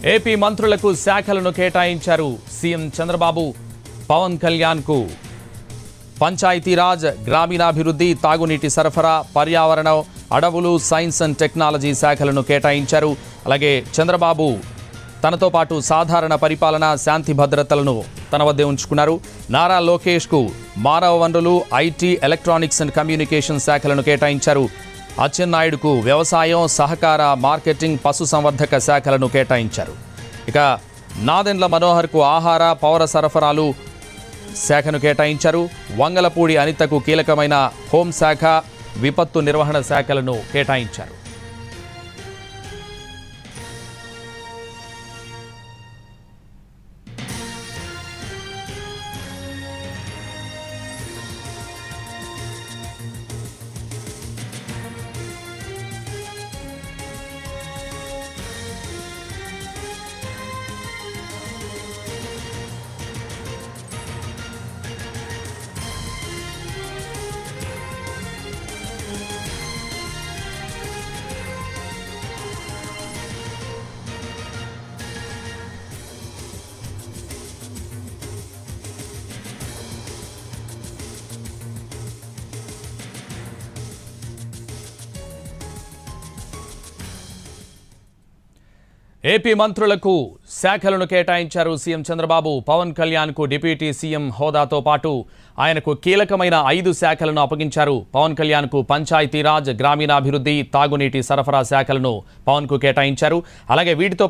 AP మంత్రులకు శాఖలను కేటాయించారు సీఎం చంద్రబాబు. పవన్ కళ్యాణ్కు పంచాయతీరాజ్, గ్రామీణాభివృద్ధి, తాగునీటి సరఫరా, పర్యావరణం, అడవులు, సైన్స్ అండ్ టెక్నాలజీ శాఖలను కేటాయించారు. అలాగే చంద్రబాబు తనతో పాటు సాధారణ పరిపాలన, శాంతి భద్రతలను తన వద్దే ఉంచుకున్నారు. నారా లోకేష్కు మానవ వనరులు, ఐటీ, ఎలక్ట్రానిక్స్ అండ్ కమ్యూనికేషన్ శాఖలను కేటాయించారు. అచ్చెన్నాయుడుకు వ్యవసాయం, సహకార, మార్కెటింగ్, పశుసంవర్ధక శాఖలను కేటాయించారు. ఇక నాదెండ్ల మనోహర్కు ఆహార, పౌర సరఫరాలు శాఖను కేటాయించారు. వంగలపూడి అనితకు కీలకమైన హోంశాఖ, విపత్తు నిర్వహణ శాఖలను కేటాయించారు. ఏపీ మంత్రులకు శాఖలను కేటాయించారు సీఎం చంద్రబాబు. పవన్ కళ్యాణ్కు డిప్యూటీ సీఎం హోదాతో పాటు ఆయనకు కీలకమైన 5 శాఖలను అప్పగించారు. పవన్ కళ్యాణ్కు పంచాయతీరాజ్, గ్రామీణాభివృద్ధి, తాగునీటి సరఫరా శాఖలను పవన్కు కేటాయించారు. అలాగే వీటితో